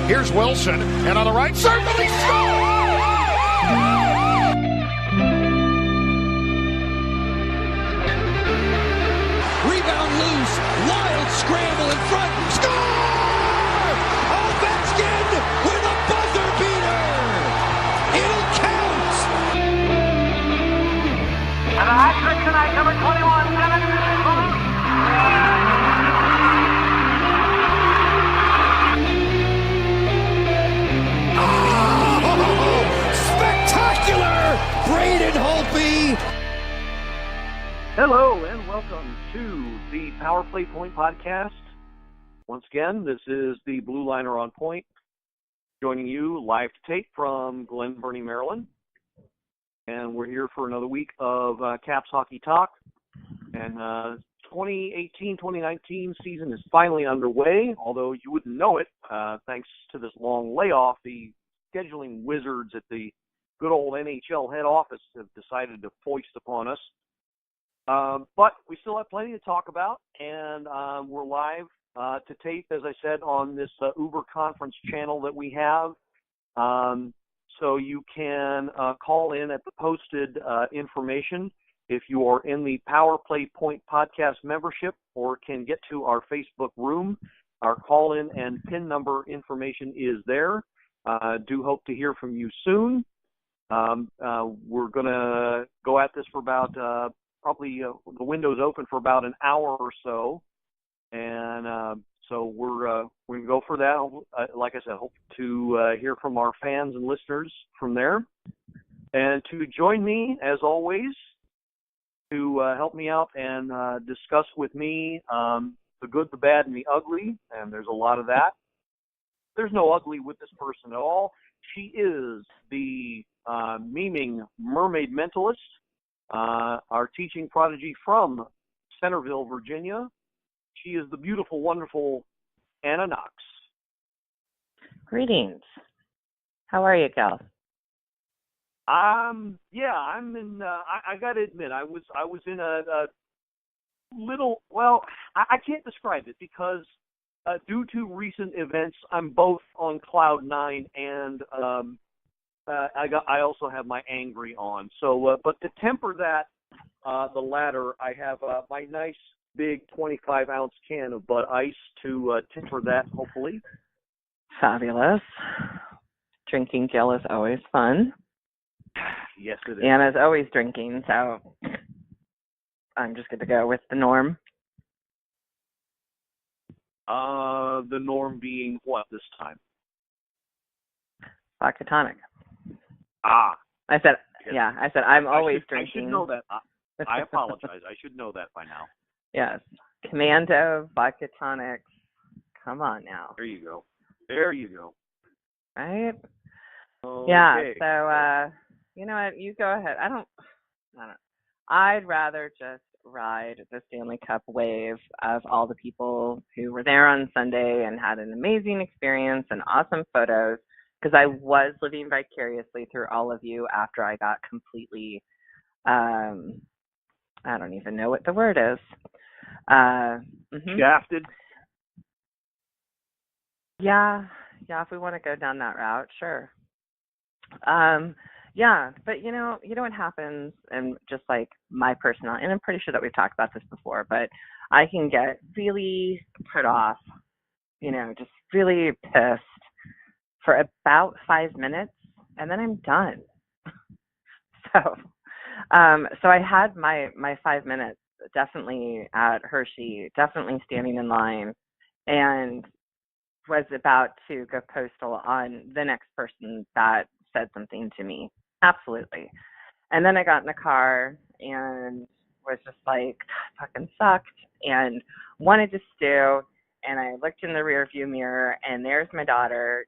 Here's Wilson, and on the right circle, he scores! Rebound loose, wild scramble in front, score! Ovechkin with a buzzer beater! It'll count! And the hat trick tonight, number 21, Braden Holtby. Hello and welcome to the Power Play Point podcast. Once again, this is the Blue Liner on Point, joining you live to tape from Glen Burnie, Maryland. And we're here for another week of Caps Hockey Talk. And 2018-2019 season is finally underway, although you wouldn't know it, thanks to this long layoff. The scheduling wizards at the good old NHL head office have decided to foist upon us. But we still have plenty to talk about, and we're live to tape, as I said, on this Uberconference channel that we have. So you can call in at the posted information if you are in the Power Play Point podcast membership, or can get to our Facebook room. Our call-in and PIN number information is there. Do hope to hear from you soon. We're going to go at this for about probably the window's open for about an hour or so, and so we're going to go for that. Like I said, hope to hear from our fans and listeners from there. And to join me, as always, to help me out and discuss with me the good, the bad, and the ugly, and there's a lot of that. There's no ugly with this person at all. She is the memeing mermaid mentalist, our teaching prodigy from Centerville, Virginia. She is the beautiful, wonderful Anna Knox. Greetings. How are you, Gal? Yeah, I'm in. I got to admit, I was in a little. Well, I can't describe it because due to recent events, I'm both on cloud nine and I also have my angry on. So, but to temper that, the latter, I have my nice big 25-ounce can of Bud Ice to temper that, hopefully. Fabulous. Drinking Gil is always fun. Yes, it is. Anna's always drinking, so I'm just going to go with the norm. The norm being what this time? Vodka tonic. Ah. I said, yes. yeah, I said I'm always drinking. I should know that. I apologize. I should know that by now. Yes. Commando, vodka tonics. Come on now. There you go. There you go. Right? Okay. Yeah, so, you know what? You go ahead. I don't. I'd rather just ride the Stanley Cup wave of all the people who were there on Sunday and had an amazing experience and awesome photos, because I was living vicariously through all of you after I got completely, I don't even know what the word is. Shafted? Yeah, if we want to go down that route, sure. Yeah, but you know what happens, and just like my personal, and I'm pretty sure that we've talked about this before, but I can get really put off, just really pissed for about 5 minutes, and then I'm done. So I had my 5 minutes definitely at Hershey, definitely standing in line, and was about to go postal on the next person that said something to me. Absolutely. And then I got in the car and was just like, fucking sucked, and wanted to stew. And I looked in the rear view mirror, and there's my daughter,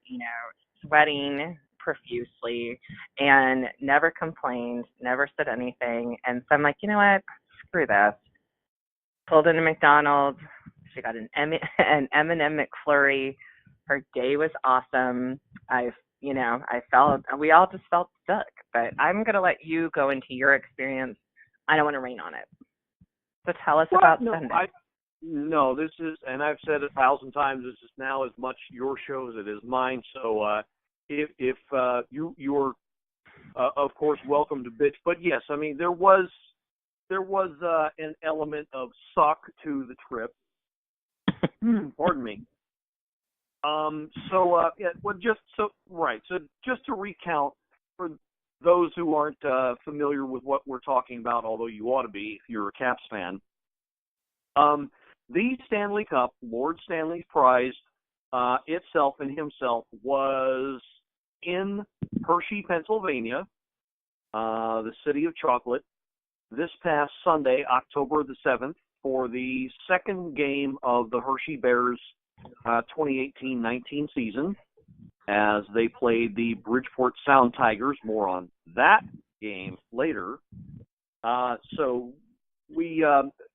sweating profusely, and never complained, never said anything. And so I'm like, you know what? Screw this. Pulled into McDonald's. She got an M&M McFlurry. Her day was awesome. We all just felt stuck, but I'm going to let you go into your experience. I don't want to rain on it. So tell us about Sunday. No, this is, and I've said it 1,000 times, this is now as much your show as it is mine. So if you're of course welcome to bitch, but yes, I mean there was an element of suck to the trip. Pardon me. So just to recount for those who aren't familiar with what we're talking about, although you ought to be if you're a Caps fan. The Stanley Cup, Lord Stanley's prize, itself and himself was in Hershey, Pennsylvania, the city of chocolate, this past Sunday, October the 7th, for the second game of the Hershey Bears 2018-19 season, as they played the Bridgeport Sound Tigers. More on that game later. So we,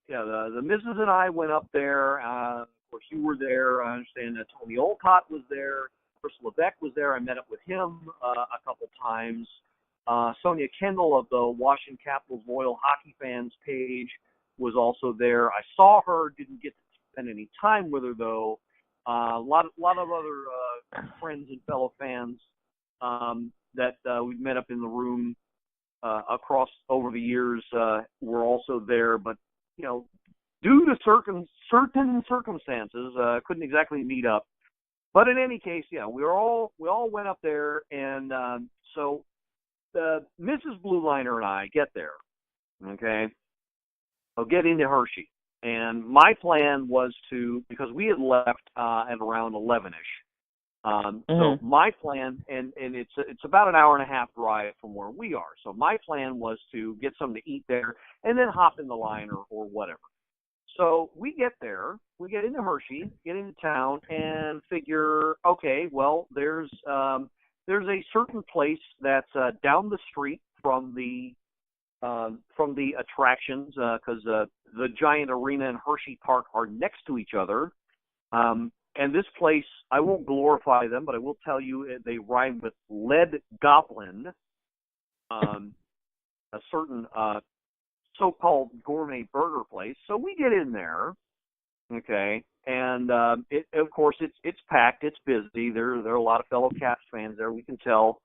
the missus and I went up there. Of course, you were there. I understand that Tony Olcott was there. Chris Lebeck was there. I met up with him a couple times. Sonia Kendall of the Washington Capitals Loyal Hockey Fans page was also there. I saw her, didn't get to spend any time with her, though. A lot of other friends and fellow fans that we've met up in the room across over the years were also there, but due to certain circumstances, couldn't exactly meet up. But in any case, we all went up there, and so Mrs. Blue Liner and I get there. Okay, I'll get into Hershey. And my plan was to, because we had left at around 11-ish. So my plan, and it's about an hour and a half drive from where we are. So my plan was to get something to eat there and then hop in the line or whatever. So we get there, we get into Hershey, get into town, and figure, okay, well, there's a certain place that's down the street from the attractions, because the giant arena and Hershey Park are next to each other. And this place, I won't glorify them, but I will tell you they rhyme with Lead Goblin, a certain so-called gourmet burger place. So we get in there, okay, and of course it's packed, it's busy. There are a lot of fellow Caps fans there. We can tell,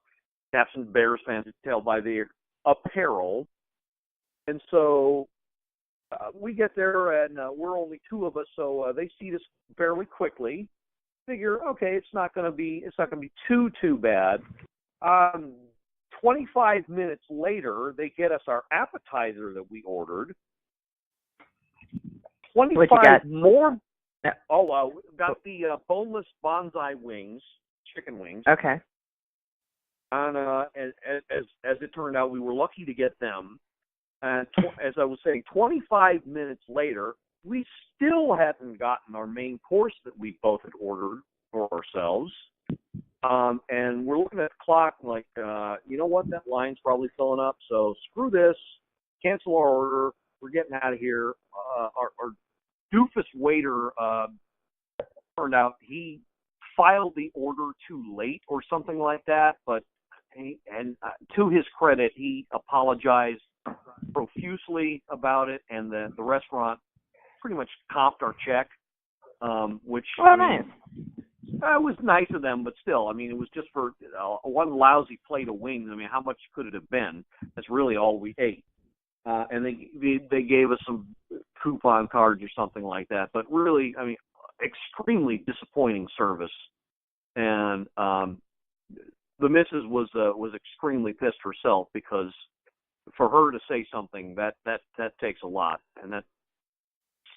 Caps and Bears fans can tell by their apparel. And so we get there, and we're only two of us, so they seat us fairly quickly. Figure, okay, it's not going to be too bad. 25 minutes later, they get us our appetizer that we ordered. 25 more. Yeah. Got the boneless bonsai wings, chicken wings. Okay. And as it turned out, we were lucky to get them. And as I was saying, 25 minutes later, we still hadn't gotten our main course that we both had ordered for ourselves. And we're looking at the clock like, you know what, that line's probably filling up, so screw this, cancel our order, we're getting out of here. Our doofus waiter turned out he filed the order too late or something like that, but to his credit, he apologized profusely about it, and the restaurant pretty much comped our check, which nice. It was nice of them, but still, I mean, it was just for one lousy plate of wings. I mean, how much could it have been? That's really all we ate. And they gave us some coupon cards or something like that. But really, I mean, extremely disappointing service. And the missus was extremely pissed herself, because for her to say something that takes a lot, and that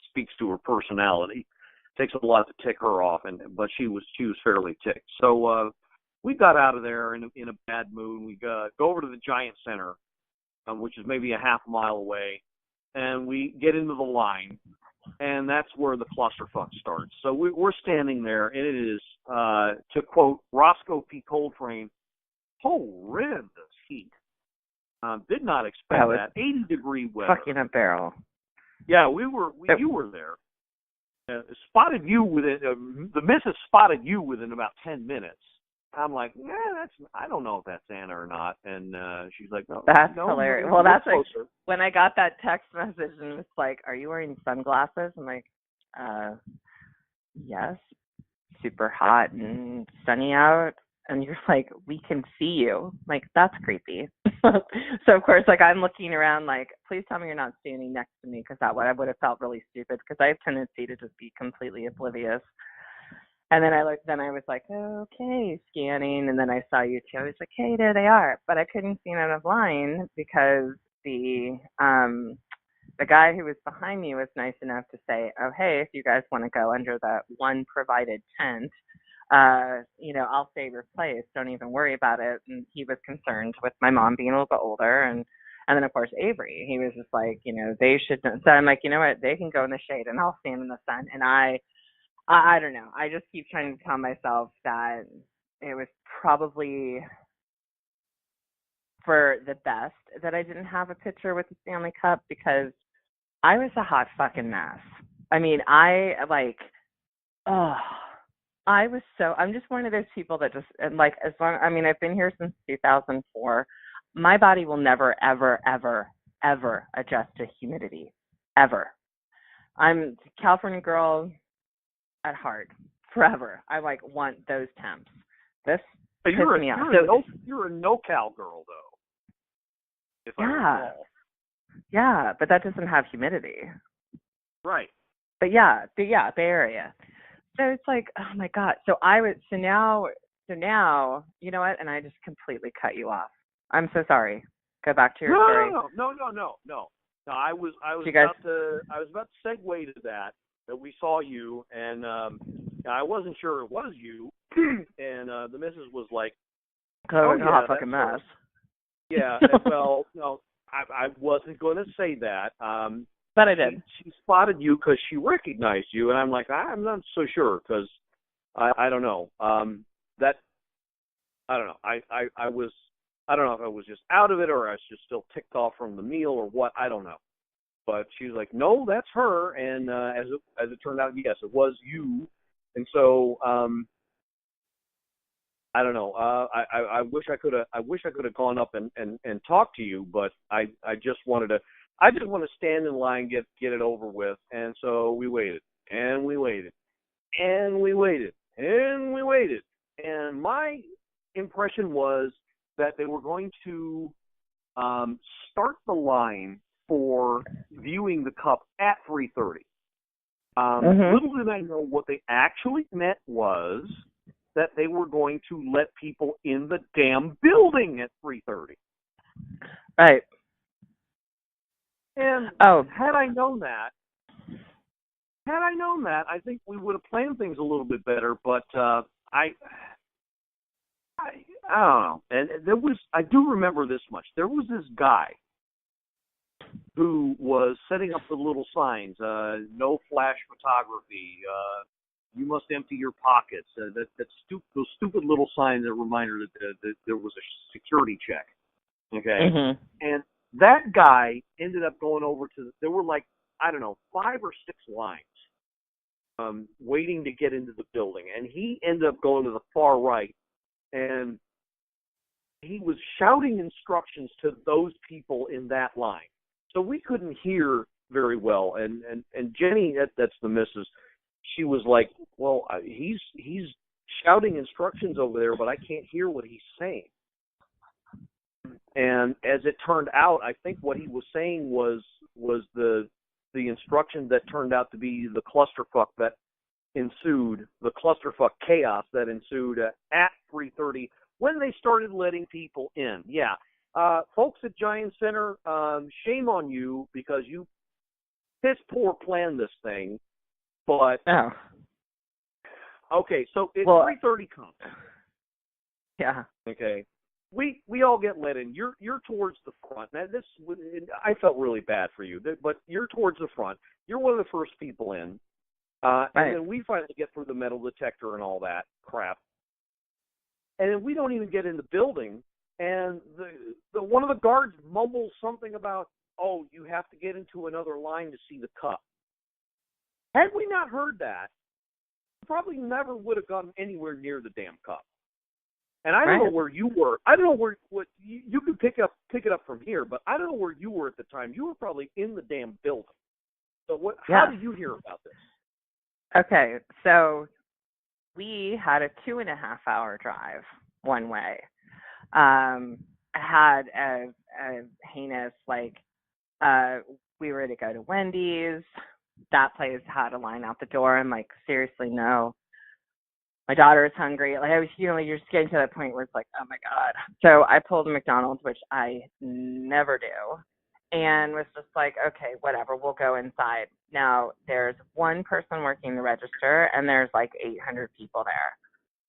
speaks to her personality. Takes a lot to tick her off, but she was fairly ticked. So we got out of there in a bad mood. We go over to the Giant Center, which is maybe a half mile away, and we get into the line, and that's where the clusterfuck starts. So we're standing there, and it is, to quote Roscoe P. Coltrane, horrendous heat. Did not expect that. 80-degree weather. Fucking a barrel. Yeah, you were there. Spotted you within the missus spotted you within about 10 minutes. I'm like, I don't know if that's Anna or not. And she's like, no, that's no, hilarious. No, well, that's like when I got that text message, and it's like, are you wearing sunglasses? I'm like, Yes, super hot and sunny out. And you're like, we can see you. Like, that's creepy. So, of course, like, I'm looking around like, please tell me you're not standing next to me, because that would have felt really stupid, because I have a tendency to just be completely oblivious. And then I looked, then I was like, okay, scanning. And then I saw you two. I was like, hey, there they are. But I couldn't see out of line because the guy who was behind me was nice enough to say, oh, hey, if you guys want to go under the one provided tent, I'll save your place. Don't even worry about it. And he was concerned with my mom being a little bit older. And then, of course, Avery, he was just like, they should. So I'm like, you know what? They can go in the shade and I'll stand in the sun. And I don't know. I just keep trying to tell myself that it was probably for the best that I didn't have a picture with the Stanley Cup, because I was a hot fucking mess. I mean, I'm just one of those people that just, like, I've been here since 2004. My body will never, ever, ever, ever adjust to humidity. Ever. I'm a California girl at heart, forever. I want those temps. This pisses me off. You're a NoCal girl, though. If I recall. Yeah, but that doesn't have humidity. Right. But yeah, Bay Area. So it's like, oh my God. So now, you know what? And I just completely cut you off. I'm so sorry. Go back to your story. No. I was about to segue to that we saw you, and I wasn't sure it was you, and the missus was like, "Oh, yeah, fucking mess." Yeah, well, no, I wasn't going to say that. But I did. She spotted you because she recognized you, and I'm like, I'm not so sure, because I don't know. I don't know. I don't know if I was just out of it, or I was just still ticked off from the meal, or what. I don't know. But she was like, no, that's her. And as it turned out, yes, it was you. And so I don't know. I wish I could have gone up and talked to you, but I just want to stand in line, get it over with. And so we waited and we waited and we waited and we waited. And my impression was that they were going to start the line for viewing the cup at 3:30. Little did I know what they actually meant was that they were going to let people in the damn building at 3:30. Right. And had I known that, I think we would have planned things a little bit better. But I don't know. And I do remember this much. There was this guy who was setting up the little signs, no flash photography, you must empty your pockets, those stupid little signs that reminder that there was a security check. Okay? Mm-hmm. And that guy ended up going over there were 5 or 6 lines waiting to get into the building. And he ended up going to the far right, and he was shouting instructions to those people in that line. So we couldn't hear very well, and Jenny, that's the missus, she was like, well, he's shouting instructions over there, but I can't hear what he's saying. And as it turned out, I think what he was saying was the instruction that turned out to be the clusterfuck that ensued, the clusterfuck chaos that ensued at 3:30 when they started letting people in. Yeah. Folks at Giant Center, shame on you, because you piss poor planned this thing. But okay, so it's 3:30 comes. Yeah. Okay. We all get let in. You're towards the front. Now I felt really bad for you, but you're towards the front. You're one of the first people in. Right. And then we finally get through the metal detector and all that crap. And then we don't even get in the building. And the one of the guards mumbles something about, oh, you have to get into another line to see the cup. Had we not heard that, we probably never would have gotten anywhere near the damn cup. And I don't know where you were. I don't know what you can pick it up from here, but I don't know where you were at the time. You were probably in the damn building. So how did you hear about this? Okay, so we had a 2.5-hour drive one way. Had a heinous, like, we were to go to Wendy's. That place had a line out the door. I'm like, seriously, no. My daughter is hungry. Like, I was, you're just getting to that point where it's like, oh my God. So I pulled a McDonald's, which I never do, and was just like, okay, whatever, we'll go inside. Now, there's one person working the register, and there's like 800 people there.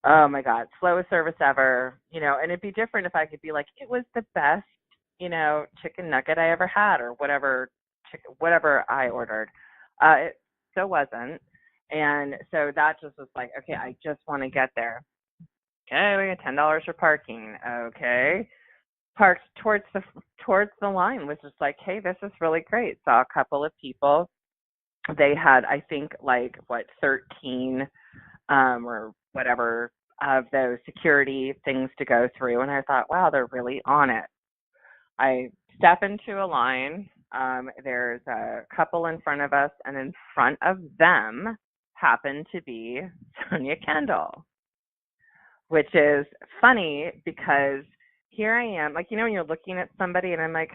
Oh my God, slowest service ever, and it'd be different if I could be like, it was the best, chicken nugget I ever had, or whatever I ordered. It so wasn't. And so that just was like, okay, I just want to get there. Okay, we got $10 for parking. Okay. Parked towards the line, was just like, hey, this is really great. Saw a couple of people. They had, I think, 13 or whatever of those security things to go through. And I thought, wow, they're really on it. I step into a line. There's a couple in front of us, and in front of them happened to be Sonia Kendall, which is funny because here I am, when you're looking at somebody and I'm like,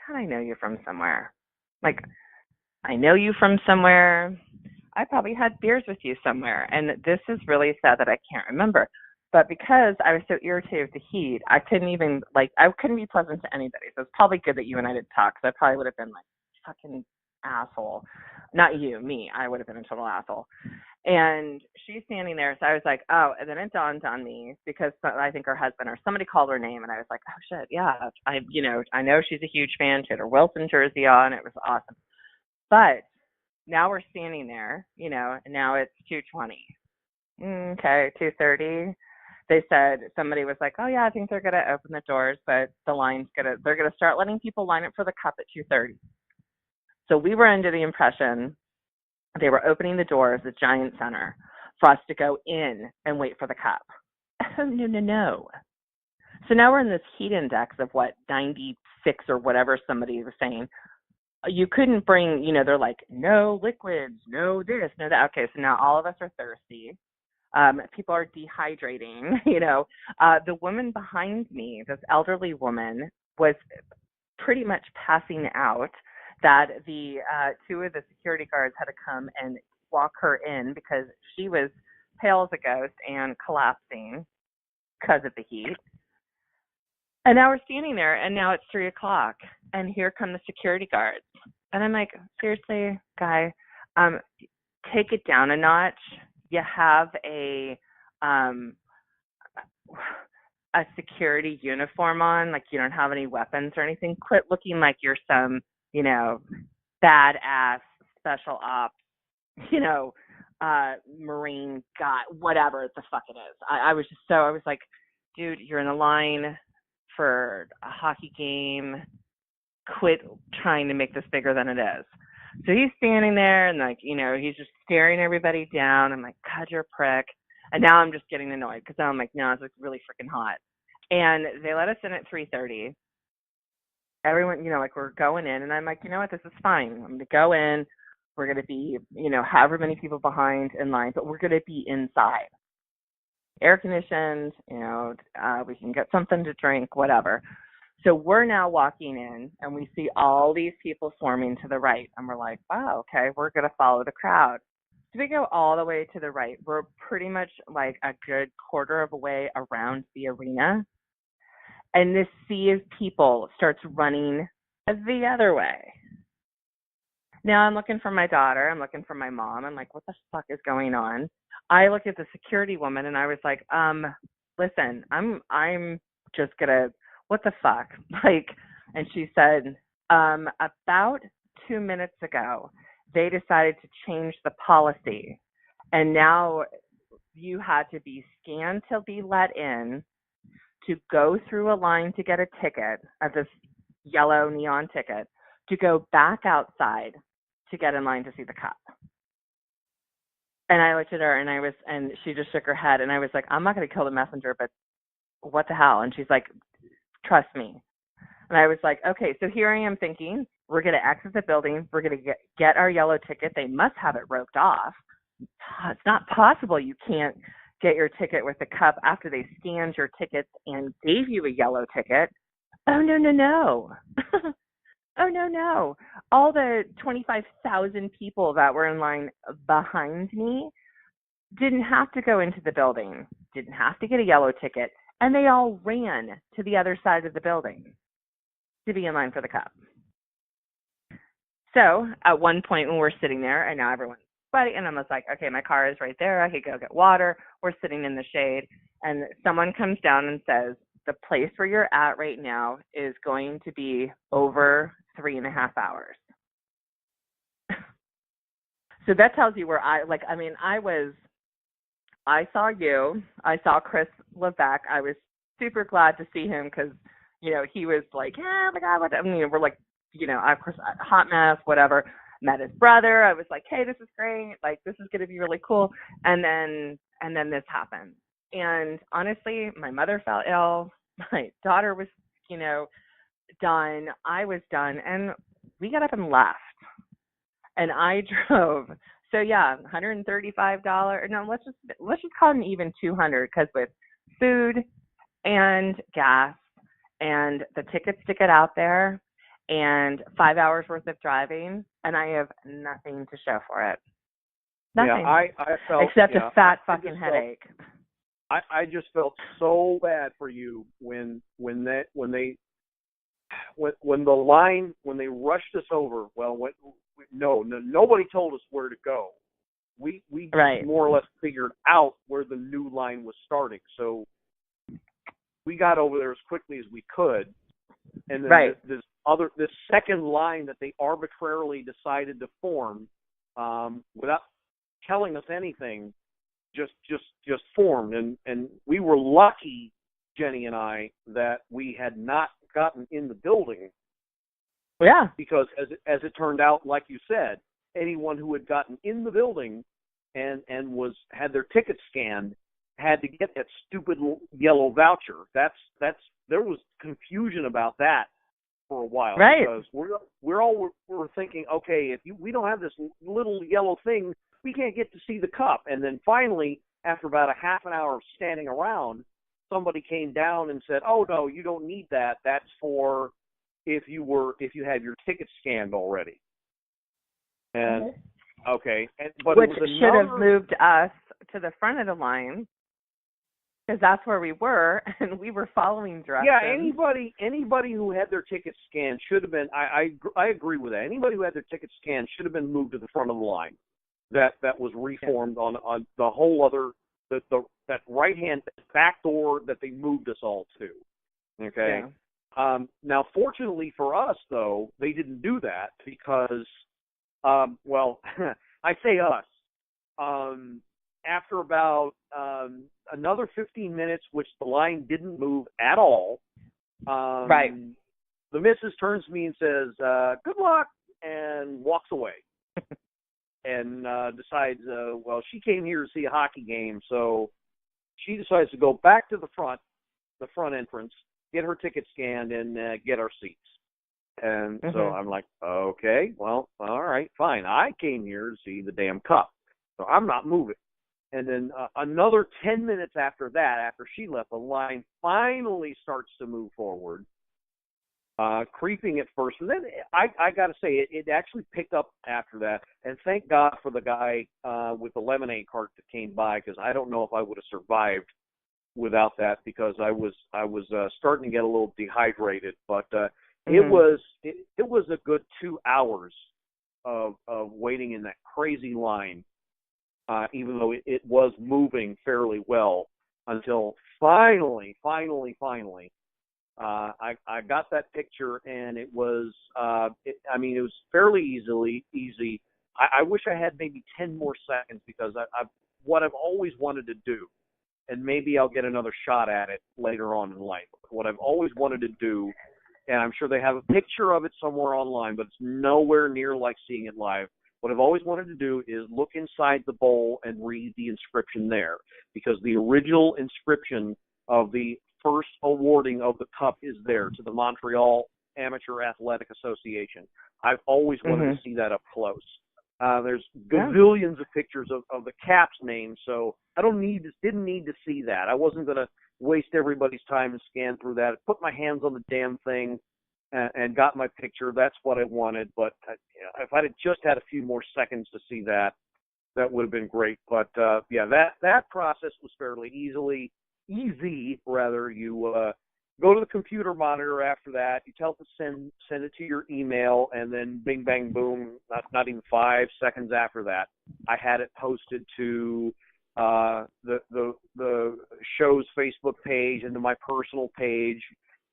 God, I know you from somewhere. Like, I know you from somewhere. I probably had beers with you somewhere. And this is really sad that I can't remember. But because I was so irritated with the heat, I couldn't even, I couldn't be pleasant to anybody. So it's probably good that you and I didn't talk, because I probably would have been like, fucking asshole. Not you, me. I would have been a total asshole. And she's standing there. So I was like, oh, and then it dawned on me, because I think her husband or somebody called her name. And I was like, oh, shit, yeah. I know she's a huge fan. She had her Wilson jersey on. It was awesome. But now we're standing there, and now it's 2:20. Okay, 2:30. They said, somebody was like, oh yeah, I think they're going to open the doors, but they're going to start letting people line up for the cup at 2:30. So we were under the impression they were opening the doors at Giant Center for us to go in and wait for the cup. Oh, no. So now we're in this heat index of 96 or whatever somebody was saying. You couldn't bring, they're like, no liquids, no this, no that. Okay, so now all of us are thirsty. People are dehydrating, The woman behind me, this elderly woman, was pretty much passing out, that the two of the security guards had to come and walk her in because she was pale as a ghost and collapsing because of the heat. And now we're standing there, and now it's 3:00, and here come the security guards. And I'm like, seriously, guy, take it down a notch. You have a security uniform on, you don't have any weapons or anything. Quit looking like you're some, badass special ops, Marine guy, whatever the fuck it is. I was like, dude, you're in a line for a hockey game. Quit trying to make this bigger than it is. So he's standing there and he's just staring everybody down. I'm like, God, you're a prick. And now I'm just getting annoyed because I'm like, no, it's really freaking hot. And they let us in at 3:30. Everyone, we're going in, and I'm like, you know what, this is fine. I'm going to go in. We're going to be, however many people behind in line, but we're going to be inside. Air conditioned, we can get something to drink, whatever. So we're now walking in, and we see all these people forming to the right, and we're like, wow, okay, we're going to follow the crowd. So we go all the way to the right. We're pretty much a good quarter of a way around the arena, and this sea of people starts running the other way. Now I'm looking for my daughter. I'm looking for my mom. I'm like, what the fuck is going on? I look at the security woman, and I was like, listen, I'm just going to, what the fuck? And she said, about 2 minutes ago, they decided to change the policy. And now you had to be scanned to be let in, to go through a line to get a ticket, this yellow neon ticket, to go back outside to get in line to see the cup. And I looked at her, and she just shook her head. And I was like, I'm not going to kill the messenger, but what the hell? And she's like, trust me. And I was like, okay, so here I am thinking, we're going to exit the building. We're going to get our yellow ticket. They must have it roped off. it's not possible you can't get your ticket with the cup after they scanned your tickets and gave you a yellow ticket. Oh, no, no, no. Oh, no, no. All the 25,000 people that were in line behind me didn't have to go into the building, didn't have to get a yellow ticket, and they all ran to the other side of the building to be in line for the cup. So at one point when we're sitting there, and now everyone's sweaty, and I'm just like, okay, my car is right there. I could go get water. We're sitting in the shade, and someone comes down and says, the place where you're at right now is going to be over 3.5 hours. So that tells you where I saw you. I saw Chris Levesque. I was super glad to see him because, he was like, oh my God, we're like, of course, hot mess, whatever. Met his brother. I was like, hey, this is great. Like, this is going to be really cool. And then this happened. And honestly, my mother fell ill. My daughter was, done. I was done. And we got up and left. And I drove. So yeah, $135. No, let's just call it an even $200 because with food and gas and the tickets to get out there and 5 hours worth of driving, and I have nothing to show for it. Nothing. Yeah, I felt except a fat fucking headache. I just felt so bad for you when they rushed us over. Well, nobody told us where to go. We right. more or less figured out where the new line was starting. So we got over there as quickly as we could. And then right. this second line that they arbitrarily decided to form without telling us anything just formed. And we were lucky, Jenny and I, that we had not gotten in the building. Yeah. Because as it turned out, like you said, anyone who had gotten in the building and had their ticket scanned had to get that stupid yellow voucher. There was confusion about that for a while. Right. Because we're thinking, okay, if we don't have this little yellow thing, we can't get to see the cup. And then finally, after about a half an hour of standing around, somebody came down and said, "Oh no, you don't need that. That's for if you had your ticket scanned already." And okay, but which it was should have moved us to the front of the line because that's where we were, and we were following directions. Yeah, anybody who had their ticket scanned should have been. I agree with that. Anybody who had their ticket scanned should have been moved to the front of the line. That was reformed on the whole other that right hand back door that they moved us all to. Okay. Yeah. Now, fortunately for us, though, they didn't do that because, I say us. After about another 15 minutes, which the line didn't move at all, right. The missus turns to me and says, "Good luck," and walks away. And decides, she came here to see a hockey game, so she decides to go back to the front entrance, get her ticket scanned, and get our seats. And so I'm like, okay, well, all right, fine. I came here to see the damn cup, so I'm not moving. And then another 10 minutes after that, after she left, the line finally starts to move forward. Creeping at first, and then I got to say it actually picked up after that. And thank God for the guy with the lemonade cart that came by, because I don't know if I would have survived without that, because I was starting to get a little dehydrated. But it was a good 2 hours of waiting in that crazy line, even though it was moving fairly well until finally. I got that picture, and it was, it was fairly easy. I wish I had maybe 10 more seconds, because what I've always wanted to do, and maybe I'll get another shot at it later on in life, what I've always wanted to do, and I'm sure they have a picture of it somewhere online, but it's nowhere near like seeing it live. What I've always wanted to do is look inside the bowl and read the inscription there, because the original inscription of the first awarding of the cup is there, to the Montreal Amateur Athletic Association. I've always wanted to see that up close. There's gazillions of pictures of the Caps names, so I didn't need to see that. I wasn't going to waste everybody's time and scan through that. I put my hands on the damn thing and got my picture. That's what I wanted. But if I'd just had a few more seconds to see that, that would have been great. But that process was fairly easy. You go to the computer monitor after that. You tell it to send it to your email, and then bing, bang, boom. Not even 5 seconds after that, I had it posted to the show's Facebook page and to my personal page.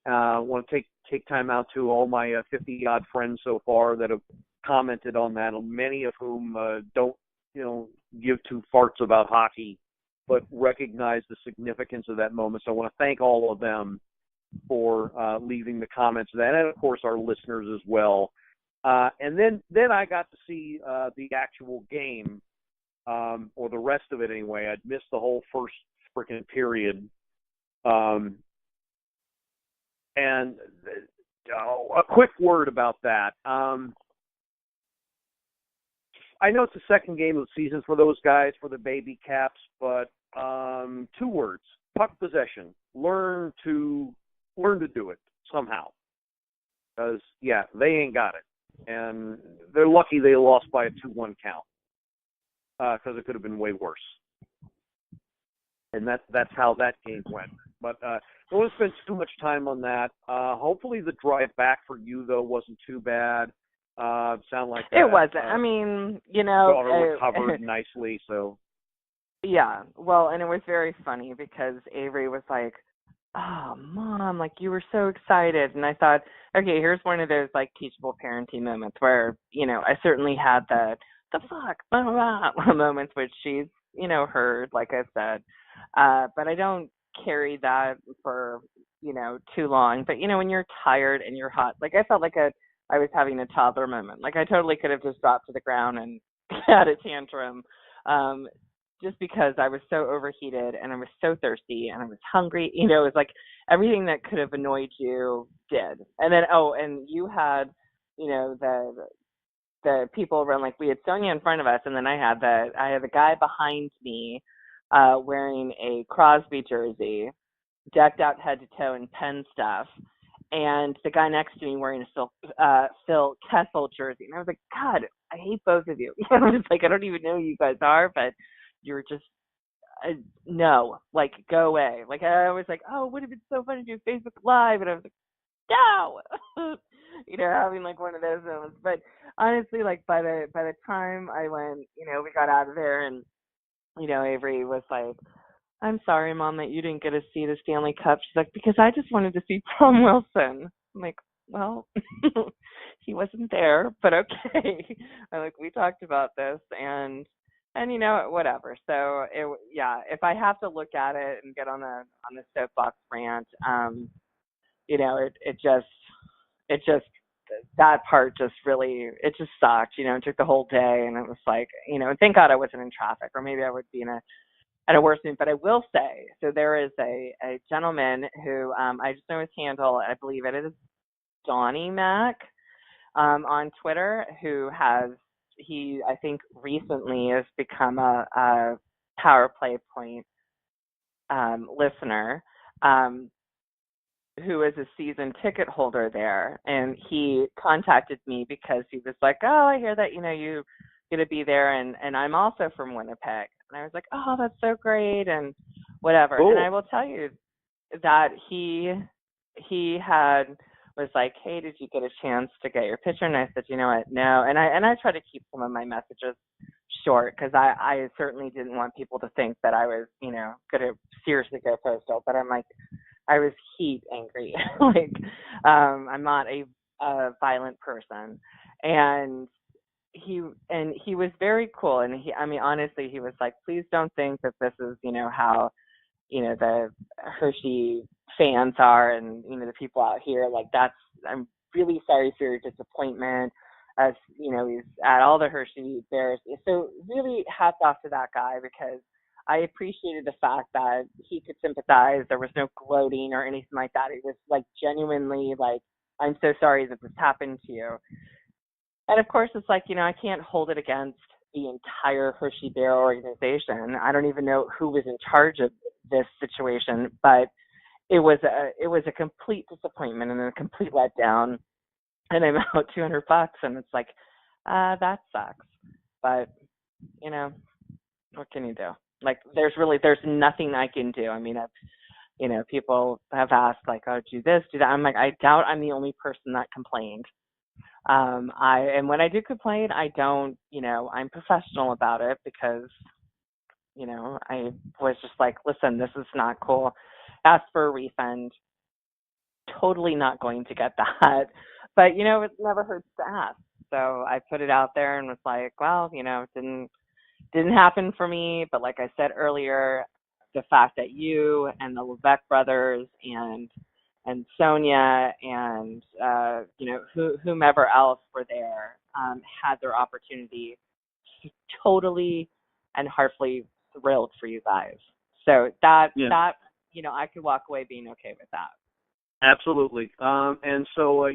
I want to take time out to all my 50-odd friends so far that have commented on that, many of whom don't give two farts about hockey, but recognize the significance of that moment. So I want to thank all of them for leaving the comments of that, and of course our listeners as well. And then I got to see the actual game, or the rest of it anyway. I'd missed the whole first freaking period. And a quick word about that. I know it's the second game of the season for those guys, for the baby Caps, but 2 words: puck possession. Learn to do it somehow, because they ain't got it, and they're lucky they lost by a 2-1 count, because it could have been way worse. And that's how that game went. But don't want to spend too much time on that. Hopefully the drive back for you though wasn't too bad. Sound like it wasn't. I mean, daughter recovered nicely, so. Yeah, well, and it was very funny because Avery was like, "Oh, Mom, like you were so excited," and I thought, okay, here's one of those like teachable parenting moments where I certainly had the fuck blah, blah, blah moments, which she's heard, like I said, but I don't carry that for too long. But when you're tired and you're hot, like I felt like I was having a toddler moment. Like I totally could have just dropped to the ground and had a tantrum. Just because I was so overheated and I was so thirsty and I was hungry. It was like everything that could have annoyed you did. And then, and you had, the people around, like we had Sonia in front of us, and then I had the guy behind me wearing a Crosby jersey, decked out head to toe in Penn stuff, and the guy next to me wearing a Phil Kessel jersey. And I was like, God, I hate both of you. I was like, I don't even know who you guys are, but you're just, no, like, go away. Like, I was like, oh, would have been so fun to do Facebook Live. And I was like, no, having like one of those moments. But honestly, like by the time I went, we got out of there, and, Avery was like, I'm sorry, Mom, that you didn't get to see the Stanley Cup. She's like, because I just wanted to see Tom Wilson. I'm like, well, he wasn't there, but okay. I'm like, we talked about this, and whatever. So if I have to look at it and get on the soapbox rant, it just that part just really, it just sucked. It took the whole day, and it was like, thank God I wasn't in traffic, or maybe I would be at a worse mood. But I will say, so there is a gentleman who I just know his handle. I believe it is Donnie Mac on Twitter, who I think recently has become a Power Play Point listener, who is a season ticket holder there. And he contacted me because he was like, oh, I hear that, you're going to be there. And I'm also from Winnipeg. And I was like, oh, that's so great. And whatever. Cool. And I will tell you that he was like, hey, did you get a chance to get your picture? And I said, you know what, no. And I try to keep some of my messages short, because I certainly didn't want people to think that I was, going to seriously go postal. But I'm like, I was heat angry. Like, I'm not a violent person. And he was very cool. And honestly, he was like, please don't think that this is, how, the Hershey fans are, and, the people out here. Like, I'm really sorry for your disappointment. As, he's at all the Hershey Bears. So really hats off to that guy, because I appreciated the fact that he could sympathize. There was no gloating or anything like that. It was like genuinely like, I'm so sorry that this happened to you. And of course, it's like, I can't hold it against the entire Hershey Bear organization. I don't even know who was in charge of this situation, but it was a complete disappointment and a complete letdown. And I'm out $200, and it's like, that sucks. But what can you do? Like, there's nothing I can do. I mean, people have asked, like, oh, do this, do that. I'm like, I doubt I'm the only person that complained. And when I do complain, I don't, I'm professional about it because, I was just like, listen, this is not cool. Ask for a refund. Totally not going to get that. But, it never hurts to ask. So I put it out there and was like, well, it didn't happen for me. But like I said earlier, the fact that you and the Levesque brothers and Sonia and, whomever else were there had their opportunity, totally and heartily thrilled for you guys. So that I could walk away being okay with that. Absolutely. And so,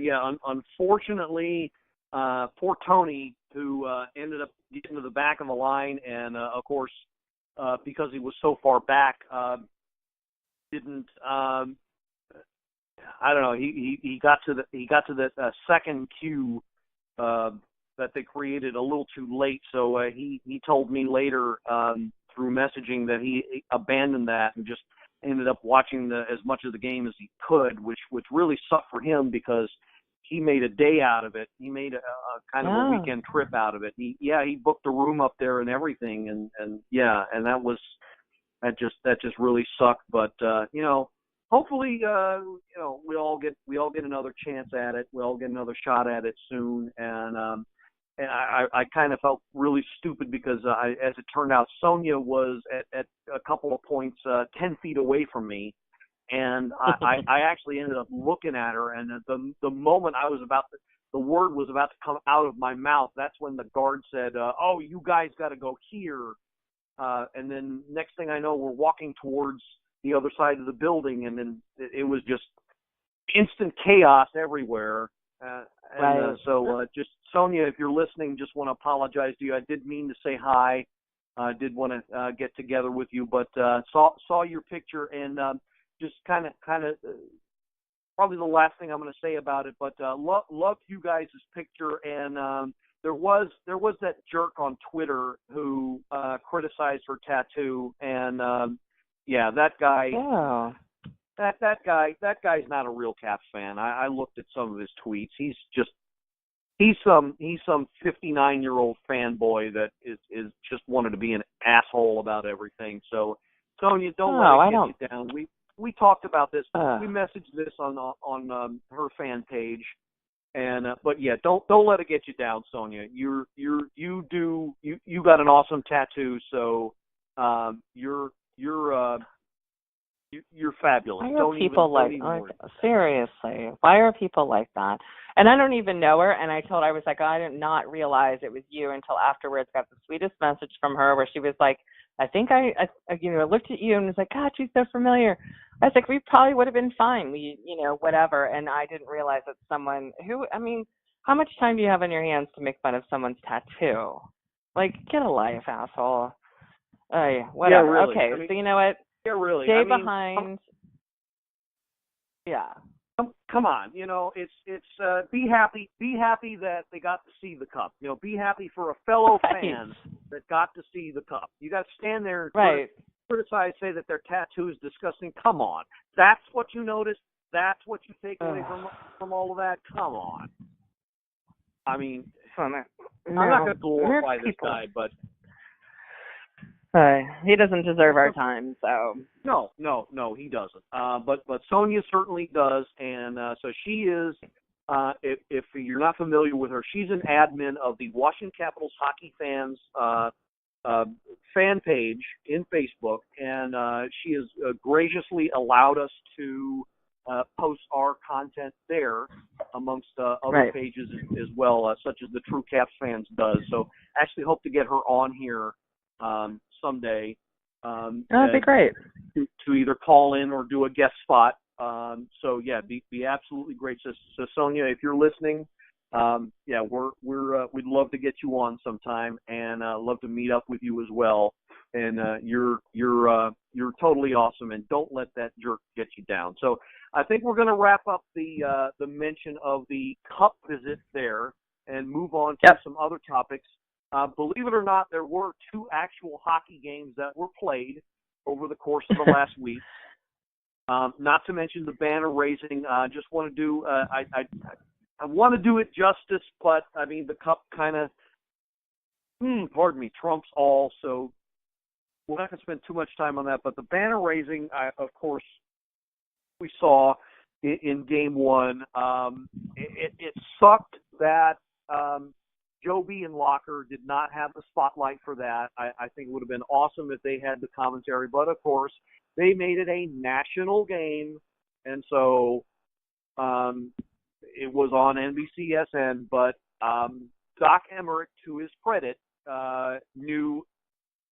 unfortunately, poor Tony, who ended up getting to the back of the line, and of course, because he was so far back, didn't. I don't know. He got to the second cue that they created a little too late. So he told me later through messaging that he abandoned that and just ended up watching as much of the game as he could, which really sucked for him because he made a day out of it. He made a kind of a weekend trip out of it. He booked a room up there and everything, and that just really sucked. But hopefully we all get another chance at it. We all get another shot at it soon. And I kind of felt really stupid because as it turned out, Sonia was at a couple of points 10 feet away from me. And I actually ended up looking at her, and the moment the word was about to come out of my mouth, that's when the guard said, oh, you guys got to go here. And then next thing I know, we're walking towards the other side of the building, and then it was just instant chaos everywhere. So just, Sonia, if you're listening, just want to apologize to you. I did mean to say hi. I did want to get together with you, but saw your picture, and just kind of probably the last thing I'm going to say about it, but loved you guys' picture. And there was that jerk on Twitter who criticized her tattoo, and that guy. Yeah. That guy's not a real Caps fan. I looked at some of his tweets. He's some 59-year-old fanboy that is just wanted to be an asshole about everything. So Sonia, don't let it get you down. We talked about this. We messaged this on her fan page, and but yeah, don't let it get you down, Sonia. You got an awesome tattoo, so you're fabulous. Why are people seriously? Why are people like that? And I don't even know her. And I was like, I did not realize it was you until afterwards. Got the sweetest message from her where she was like, I think I looked at you and was like, God, she's so familiar. I was like, we probably would have been fine. Whatever. And I didn't realize that someone how much time do you have on your hands to make fun of someone's tattoo? Like, get a life, asshole. Whatever. Yeah, really. Okay, so you know what? Yeah, really. Stay behind. Yeah. Come on, it's be happy that they got to see the cup. Be happy for a fellow fan that got to see the cup. You got to stand there and criticize, say that their tattoo is disgusting. Come on, that's what you noticed. That's what you take away from all of that. Come on. I mean, I'm not going to glorify this guy, but. He doesn't deserve our time, so. No, he doesn't. But Sonia certainly does, and so she is. If you're not familiar with her, she's an admin of the Washington Capitals hockey fans fan page in Facebook, and she has graciously allowed us to post our content there amongst other pages as well, such as the True Caps Fans does. So actually hope to get her on here someday. That'd be great. To either call in or do a guest spot. So yeah, be absolutely great. So Sonia, if you're listening, yeah, we'd love to get you on sometime, and love to meet up with you as well. And you're totally awesome, and don't let that jerk get you down. So I think we're going to wrap up the mention of the Cup visit there and move on to some other topics. Believe it or not, there were 2 actual hockey games that were played over the course of the last week. Not to mention the banner raising. Just want to do I want to do it justice, but I mean the Cup kind of, trumps all. So we're not going to spend too much time on that. But the banner raising, of course, we saw in Game 1. It sucked that Joby and Locker did not have the spotlight for that. I think it would have been awesome if they had the commentary, but of course they made it a national game, and so it was on NBCSN. But Doc Emmerich, to his credit, knew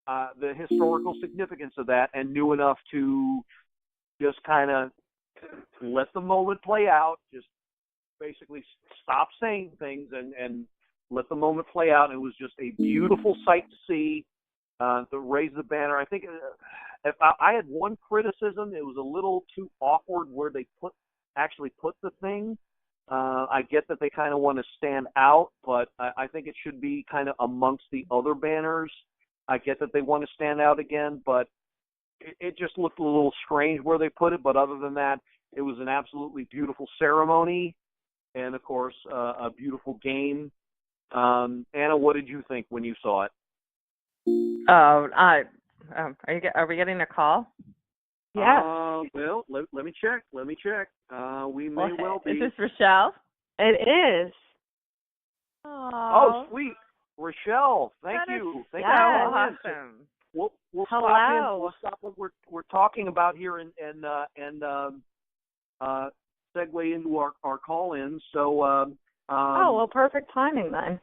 the historical significance of that and knew enough to just kind of let the moment play out, just basically stop saying things and let the moment play out. It was just a beautiful sight to see, to raise the banner. I think if I had one criticism, it was a little too awkward where they actually put the thing. I get that they kind of want to stand out, but I think it should be kind of amongst the other banners. I get that they want to stand out again, but it just looked a little strange where they put it. But other than that, it was an absolutely beautiful ceremony and, of course, a beautiful game. Anna, what did you think when you saw it? Are we getting a call? Yeah. Well, let me check. We may well be. Is this Rachelle? It is. Oh, sweet. Rachelle, thank you. Thank you. Awesome. We'll Hello. stop what we're talking about here and segue into our call-in. So, perfect timing then.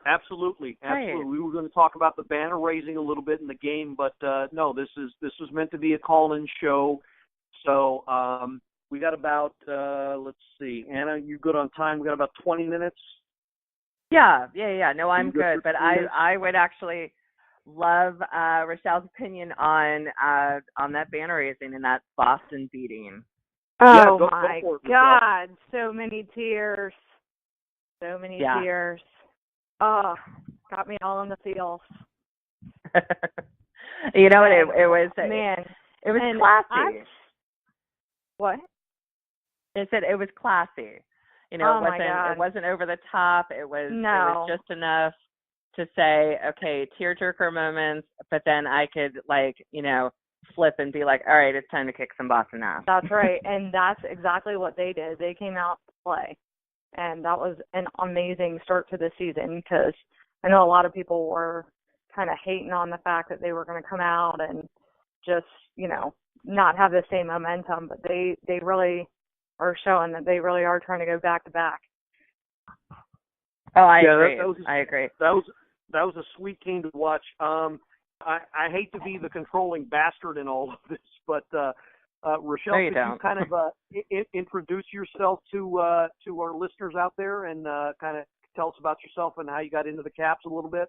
Absolutely. Right. We were going to talk about the banner raising a little bit in the game, but no, this was meant to be a call-in show. So we got about let's see, Anna, you good on time? We got about 20 minutes. Yeah. No, I'm good, but 20 minutes? I would actually love Rochelle's opinion on that banner raising and that Boston beating. Oh, go my for it, God. So many tears. Tears. Oh, got me all in the feels. You know, it was Man. It was classy. What? I said it was classy. You know, it wasn't over the top. It was just enough to say, okay, tearjerker moments, but then I could flip and be like, all right, it's time to kick some Boston ass. That's right. And that's exactly what they did. They came out to play. And that was an amazing start to the season because I know a lot of people were kind of hating on the fact that they were going to come out and just, not have the same momentum. But they really are showing that they really are trying to go back to back. Oh, I agree. I agree. That was a sweet game to watch. I hate to be the controlling bastard in all of this, but Rachelle, could you kind of introduce yourself to our listeners out there and kind of tell us about yourself and how you got into the Caps a little bit?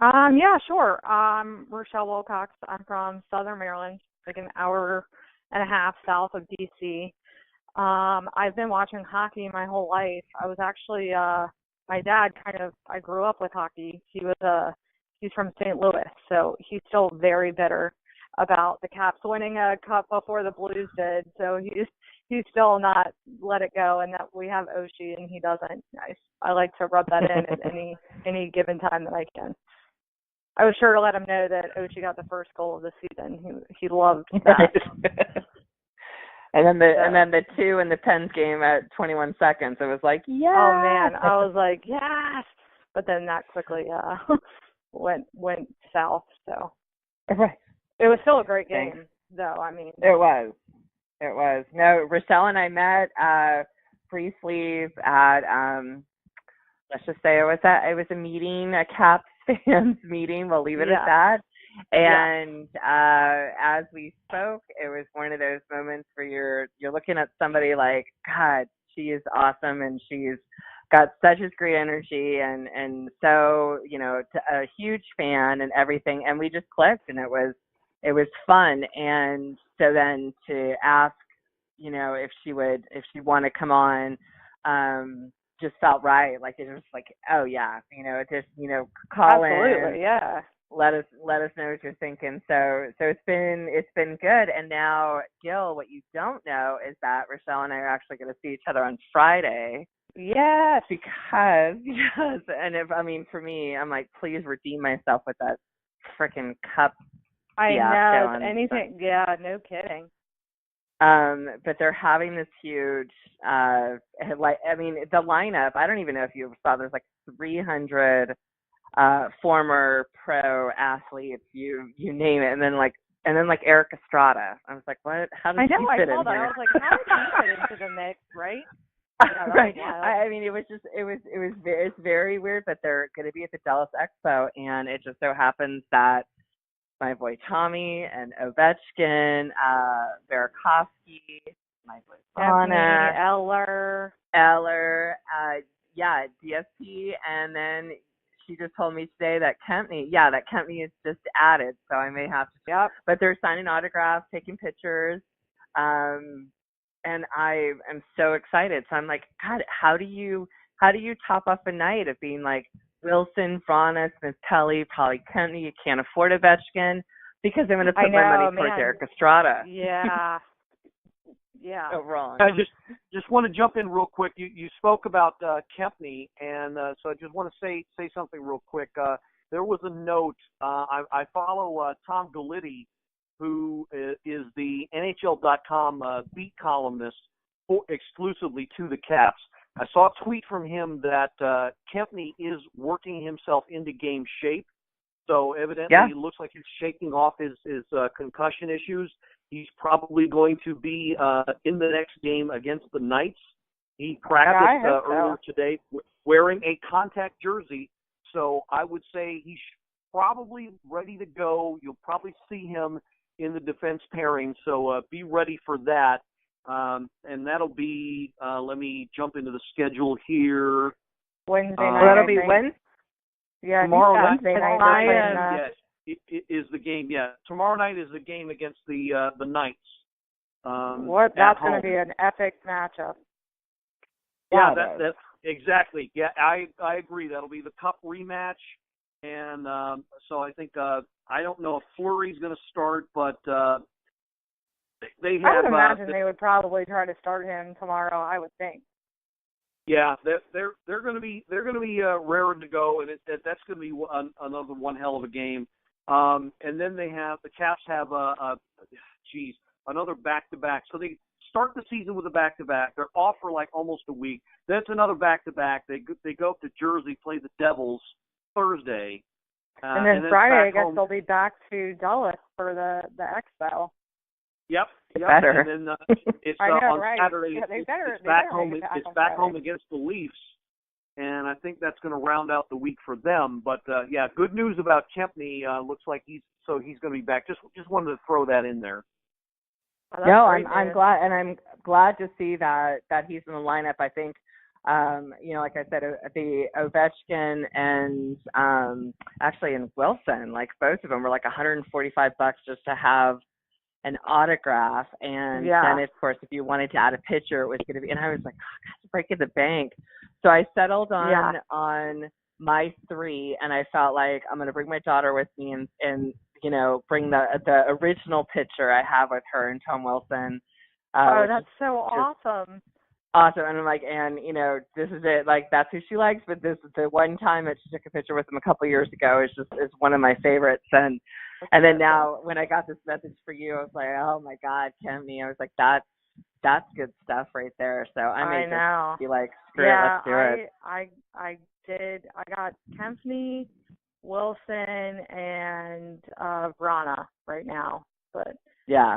Yeah, sure. I'm Rachelle Wilcox. I'm from Southern Maryland, like an hour and a half south of D.C. I've been watching hockey my whole life. I was actually my dad I grew up with hockey. He's from St. Louis, so he's still very bitter about the Caps winning a cup before the Blues did. So he's still not let it go, and that we have Oshie and he doesn't. I like to rub that in at any given time that I can. I was sure to let him know that Oshie got the first goal of the season. He loved that. And then the 2 in the Pens game at 21 seconds. It was like, yeah. Oh man, I was like, yes. But then that quickly went south. So right. It was still a great game, though. I mean, it was. No, Rachelle and I met briefly at let's just say it was a meeting, a Caps fans meeting. We'll leave it at that. And as we spoke, it was one of those moments where you're looking at somebody like, God, she is awesome and she's got such a great energy and so, a huge fan and everything. And we just clicked, and it was fun. And so then to ask, if she'd want to come on, just felt right. Like, it was like, oh yeah, call Absolutely, in. yeah. Let us know what you're thinking. So it's been good. And now, Gil, what you don't know is that Rachelle and I are actually going to see each other on Friday. Yes. Because and for me, I'm like, please redeem myself with that freaking cup. I know. Anything. Yeah, no kidding. But they're having this huge, the lineup. I don't even know if you saw. There's like 300 former pro athletes. You name it, and then like Eric Estrada. I was like, what? How does he fit in here? I was like, how did he fit into the mix, right? Yeah, right. It's very weird, but they're going to be at the Dallas Expo, and it just so happens that my boy Tommy and Ovechkin, Burakovsky, my boy Donna, Eller, DSP, and then she just told me today that Kempney is just added, so I may have to. Yep. But they're signing autographs, taking pictures, and I am so excited. So I'm like, God, how do you top off a night of being like Wilson, Vrana, Smith, Pelly, probably Kempney? You can't afford Ovechkin because I'm going to put my money towards Eric Estrada. Yeah. Yeah. So wrong. I just want to jump in real quick. You spoke about Kempney, and so I just want to say something real quick. There was a note. I follow Tom Gallitti, who is the NHL.com beat columnist exclusively to the Caps. I saw a tweet from him that Kempney is working himself into game shape. So evidently it looks like he's shaking off his concussion issues. He's probably going to be in the next game against the Knights. He practiced earlier today wearing a contact jersey. So I would say he's probably ready to go. You'll probably see him in the defense pairing. So be ready for that. And that'll be, let me jump into the schedule here. Wednesday night. That'll be Wednesday? Yeah, tomorrow night. Yes, it is the game. Yeah, tomorrow night is the game against the Knights. That's going to be an epic matchup. Yeah, that's exactly. Yeah, I agree. That'll be the Cup rematch, and so I think I don't know if Fleury's going to start, but they have. I would imagine they would probably try to start him tomorrow. I would think. Yeah, they're going to be raring to go, and that's going to be another one hell of a game. And then the Caps have another back-to-back. So they start the season with a back-to-back. They're off for like almost a week. Then it's another back-to-back. They go up to Jersey, play the Devils Thursday. And then Friday, I guess they'll be back to Dallas for the Expo. Yep. Better. And then it's on Saturday. Yeah, it's back home. It's back home against the Leafs, and I think that's going to round out the week for them. But good news about Kempney. Looks like he's going to be back. Just wanted to throw that in there. No, I'm glad, and I'm glad to see that he's in the lineup. I think, like I said, the Ovechkin and actually in Wilson, like both of them were like $145 just to have an autograph, and then of course if you wanted to add a picture, it was going to be. And I was like, that's breaking the bank. So I settled on my 3, and I felt like I'm going to bring my daughter with me and bring the original picture I have with her and Tom Wilson. That's so awesome. Awesome. And I'm like, this is it. Like, that's who she likes. But this is the one time that she took a picture with him a couple of years ago. It's one of my favorites. And then now when I got this message for you, I was like, oh my God, Kempney. I was like, that's good stuff right there. So I just be like, screw it, let's do it. I did. I got Kempney, Wilson, and Vrana right now. But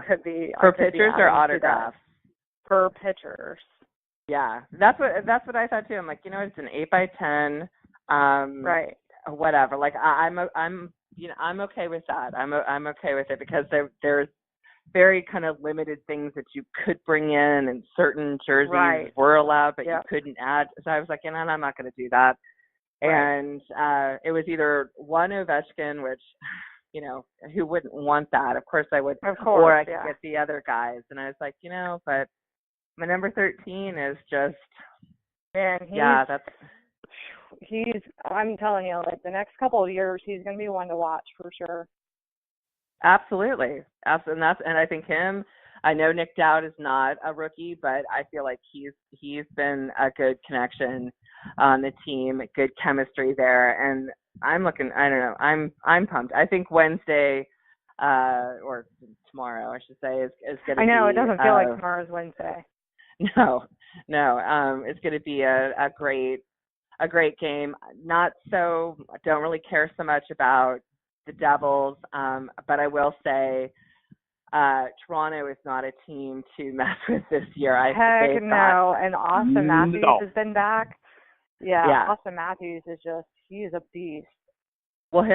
could be for pictures or autographs. For pictures. Yeah, that's what I thought too. I'm like, it's an 8x10, right? Whatever. Like I'm okay with that. I'm okay with it because there's very kind of limited things that you could bring in, and certain jerseys were allowed, but you couldn't add. So I was like, I'm not going to do that. Right. And it was either one Ovechkin, which, who wouldn't want that? Of course I would. Of course, or I could get the other guys. And I was like, but my number 13 is just, man, I'm telling you, like, the next couple of years, he's going to be one to watch for sure. Absolutely. And I think I know Nick Dowd is not a rookie, but I feel like he's been a good connection on the team, good chemistry there. And I'm looking, I don't know, I'm pumped. I think Wednesday, or tomorrow, I should say, is going to be. I know, it doesn't feel like tomorrow's Wednesday. No. It's going to be a great game. I don't really care so much about the Devils, but I will say Toronto is not a team to mess with this year. Heck no, and Austin Matthews has been back. Yeah, Austin Matthews he's a beast. Well,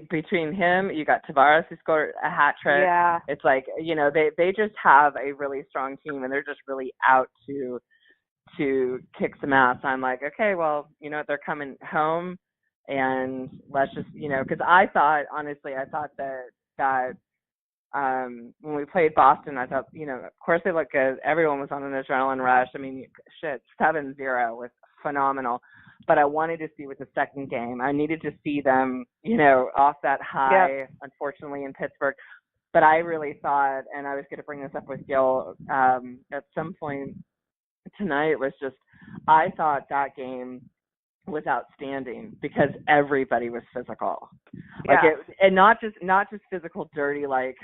between him, you got Tavares who scored a hat trick. Yeah. It's like, they just have a really strong team, and they're just really out to kick some ass. I'm like, okay, well, they're coming home, and let's just, because I thought that when we played Boston, I thought, of course they look good. Everyone was on an adrenaline rush. I mean, 7-0 was phenomenal. But I wanted to see with the second game. I needed to see them, off that high, unfortunately, in Pittsburgh. But I really thought, and I was going to bring this up with Gil at some point tonight, I thought that game was outstanding because everybody was physical. Like and not just physical dirty, like,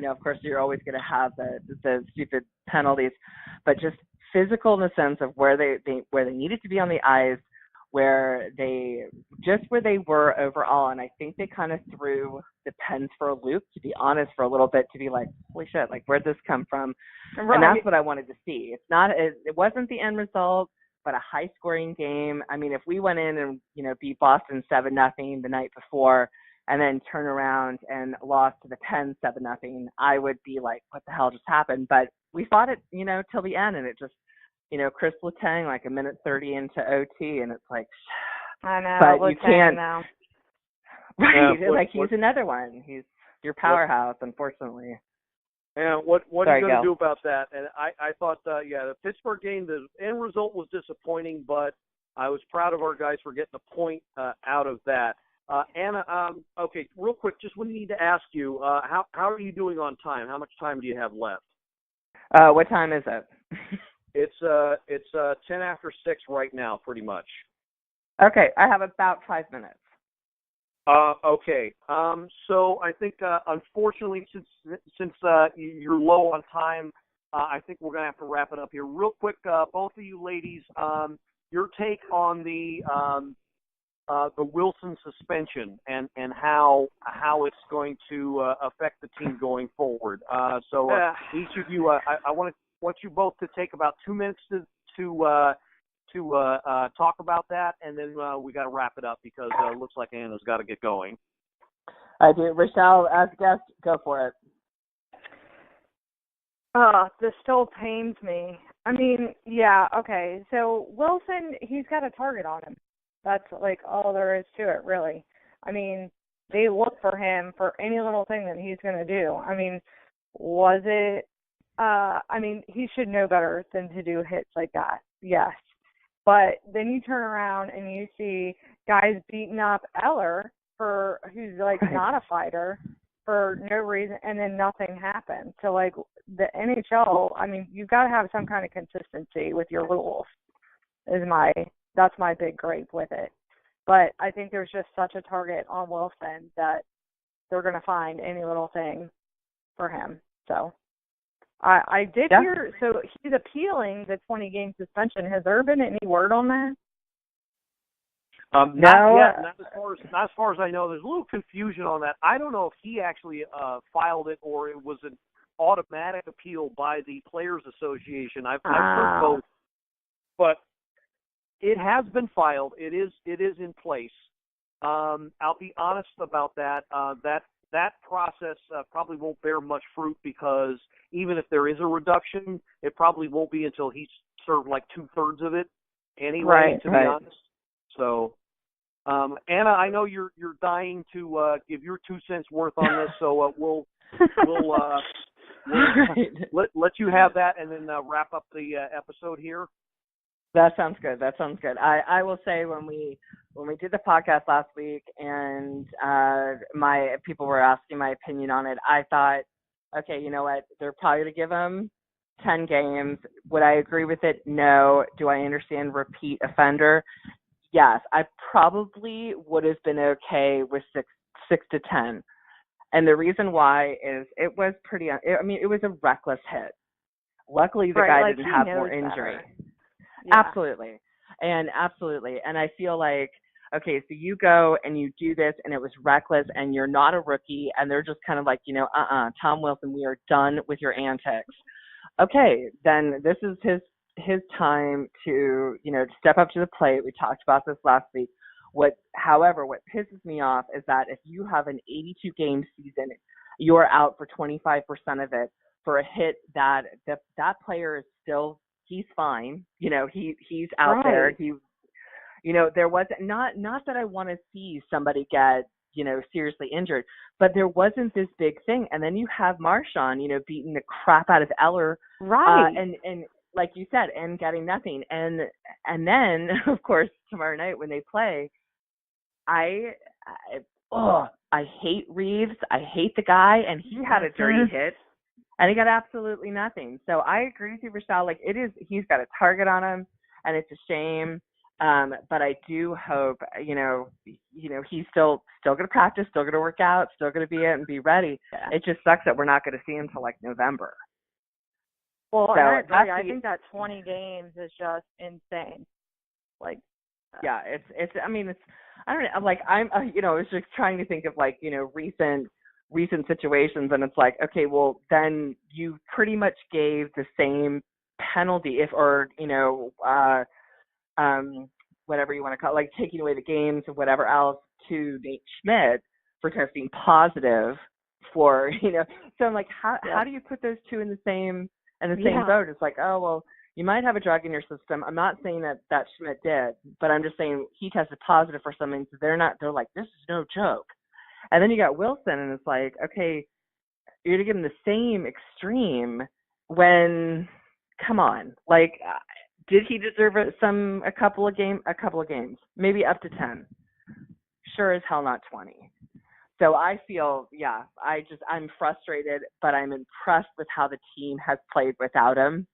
of course you're always going to have the stupid penalties, but just physical in the sense of where they needed to be on the ice, where they were overall. And I think they kind of threw the Pens for a loop, to be honest, for a little bit, to be like, holy shit, like, where'd this come from? Right. And that's what I wanted to see. It wasn't the end result, but a high scoring game. I mean, if we went in and, beat Boston 7-0 the night before and then turn around and lost to the Pens 7-0, I would be like, what the hell just happened? But we fought it, till the end, and it just, Chris Letang, like a minute 30 into OT, and it's like, I know, but Letang you can't. Now. Right, he's another one. He's your powerhouse, unfortunately. Yeah, what are you going to do about that? And I thought, the Pittsburgh game, the end result was disappointing, but I was proud of our guys for getting a point out of that. Anna, okay, real quick, just we need to ask you, how are you doing on time? How much time do you have left? What time is it? It's 10 after 6 right now, pretty much. Okay, I have about 5 minutes. Okay. So I think, unfortunately, since you're low on time, I think we're going to have to wrap it up here. Real quick, both of you ladies, your take on the Wilson suspension and how it's going to affect the team going forward. Each of you, I want you both to take about 2 minutes to talk about that, and then we got to wrap it up because it looks like Anna's got to get going. I do. Rachelle, as guest, go for it. This still pains me. I mean, yeah, okay. So Wilson, he's got a target on him. That's like all there is to it, really. I mean, they look for him for any little thing that he's going to do. I mean, was it? He should know better than to do hits like that. Yes. But then you turn around and you see guys beating up Eller who's like not a fighter for no reason, and then nothing happened. So like the NHL, I mean, you've got to have some kind of consistency with your rules. That's my big gripe with it. But I think there's just such a target on Wilson that they're going to find any little thing for him. So I did hear, so he's appealing the 20-game suspension. Has there been any word on that? Not yet. Not as far as I know. There's a little confusion on that. I don't know if he actually filed it or it was an automatic appeal by the Players Association. I've heard both, but it has been filed. It is in place. I'll be honest about that. that process probably won't bear much fruit because even if there is a reduction, it probably won't be until he's served like 2/3 of it anyway, to be honest. So, Anna, I know you're dying to give your 2 cents worth on this, so we'll let you have that and then wrap up the episode here. That sounds good. I will say when we did the podcast last week and my people were asking my opinion on it, I thought, okay, you know what? They're probably going to give him 10 games. Would I agree with it? No. Do I understand repeat offender? Yes. I probably would have been okay with 6 to 10. And the reason why is it was it was a reckless hit. Luckily, the guy didn't have more injury. Yeah. Absolutely. And I feel like, okay, so you go and you do this and it was reckless and you're not a rookie and they're just kind of like, Tom Wilson, we are done with your antics. Okay, then this is his time to, to step up to the plate. We talked about this last week. However, what pisses me off is that if you have an 82-game season, you're out for 25% of it for a hit that player is still, he's fine. He's out there. There was not that I want to see somebody get, seriously injured, but there wasn't this big thing. And then you have Marchand, beating the crap out of Eller. Right. And like you said, and getting nothing. And then, of course, tomorrow night when they play, I hate Reeves. I hate the guy. And he had a dirty hit. And he got absolutely nothing. So I agree with you, Rachelle. Like he's got a target on him, and it's a shame. But I do hope, he's still going to practice, still going to work out, still going to be it and be ready. Yeah. It just sucks that we're not going to see him till like November. Well, so I think that 20 games is just insane. Yeah, it's. I don't know. Like I was just trying to think of recent situations, and it's like, okay, well, then you pretty much gave the same penalty whatever you want to call it, like taking away the games or whatever else to Nate Schmidt for testing positive for, so I'm like, how do you put those two in the same boat? It's like, oh, well, you might have a drug in your system. I'm not saying that Schmidt did, but I'm just saying he tested positive for something. So they're like, this is no joke. And then you got Wilson, and it's like, okay, you're going to give him the same extreme when, come on, did he deserve a couple of games, maybe up to 10? Sure as hell not 20. So I feel, I'm frustrated, but I'm impressed with how the team has played without him.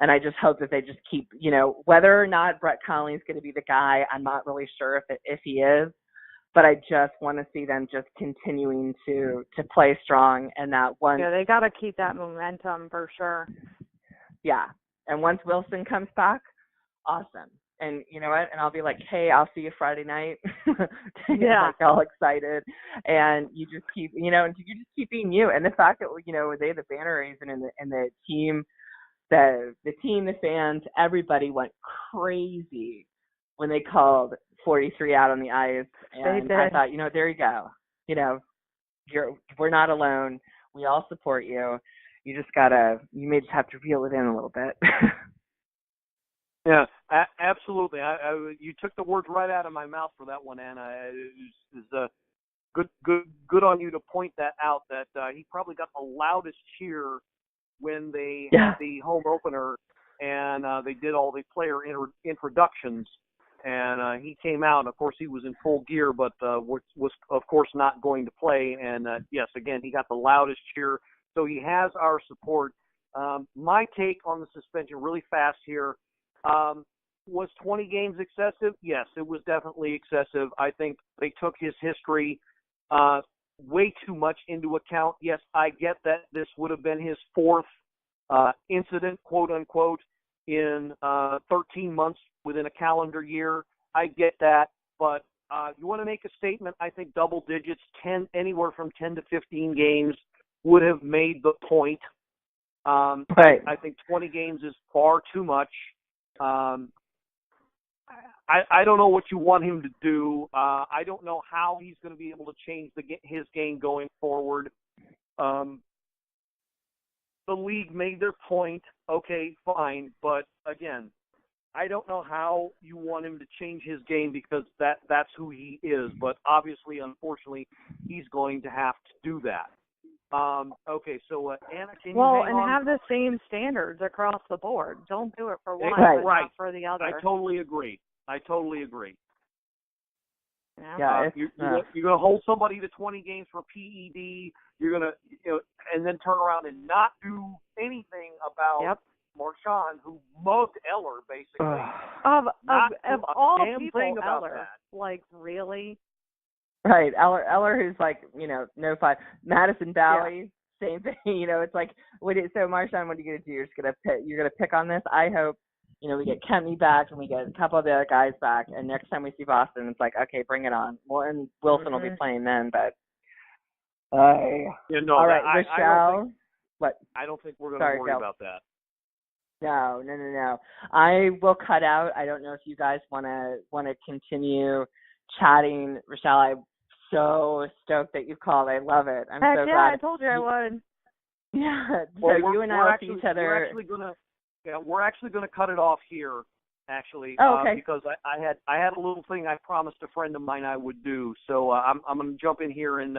And I just hope that they just keep, whether or not Brett Conley's going to be the guy, I'm not really sure if he is. But I just want to see them just continuing to play strong, and that one. Yeah, they got to keep that momentum for sure. Yeah, and once Wilson comes back, awesome. And you know what? And I'll be like, hey, I'll see you Friday night. Yeah, all excited, and you just keep, and you just keep being you. And the fact that they had the banner raising and the team, the fans, everybody went crazy when they called 43 out on the ice, and I thought, there you go. We're not alone. We all support you. You may just have to reel it in a little bit. Yeah, absolutely. You took the words right out of my mouth for that one, Anna. It's good on you to point that out. That he probably got the loudest cheer when they had the home opener, and they did all the player introductions. And he came out. Of course, he was in full gear, but was of course not going to play. And yes, again, he got the loudest cheer. So he has our support. My take on the suspension, really fast here, was 20 games excessive? Yes, it was definitely excessive. I think they took his history way too much into account. Yes, I get that this would have been his fourth incident, quote unquote, in 13 months within a calendar year. I get that, but you want to make a statement, I think double digits, anywhere from 10 to 15 games would have made the point. Right. I think 20 games is far too much. I don't know what you want him to do. I don't know how he's going to be able to change his game going forward. The league made their point. Okay, fine. But, again, I don't know how you want him to change his game because that's who he is. But, obviously, unfortunately, he's going to have to do that. Okay, so, Anna, can you hang on? Have the same standards across the board. Don't do it for one, Right. but not for the other. I totally agree. Yeah. You're going to hold somebody to 20 games for PED. You're going to, and then turn around and not do anything about Marchand, who mugged Eller, basically. Of all people, Eller. That. Like, really? Right, Eller, who's like, no five. Madison Valley, same thing. It's like, so Marchand, what are you going to do? You're gonna pick on this. I hope, we get Kemny back and we get a couple of the other guys back, and next time we see Boston, it's like, okay, bring it on. Well, and Wilson will be playing then, but. All right, Rachelle. What? I don't think we're going to worry about that. No. I will cut out. I don't know if you guys want to continue chatting. Rachelle, I'm so stoked that you called. I love it. I'm so glad. I told you I would. Yeah. Well, so you and I will see each other. We're actually gonna cut it off here. Actually, okay. Because I had a little thing I promised a friend of mine I would do. So I'm going to jump in here and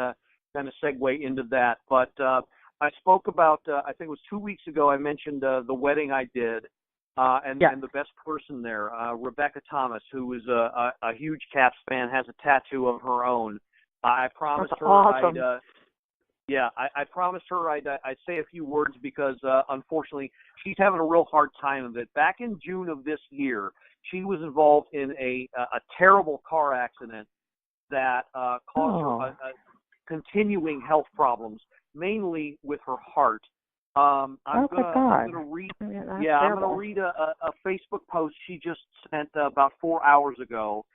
kind of segue into that. But I spoke about I think it was 2 weeks ago. I mentioned the wedding I did. And the best person there, Rebekka Thomas, who is a huge Caps fan, has a tattoo of her own. I promised That's her awesome. I promised her I'd say a few words because, unfortunately, she's having a real hard time of it. Back in June of this year, she was involved in a terrible car accident that caused her continuing health problems, mainly with her heart. I'm going to read. I'm going to read a Facebook post she just sent about 4 hours ago.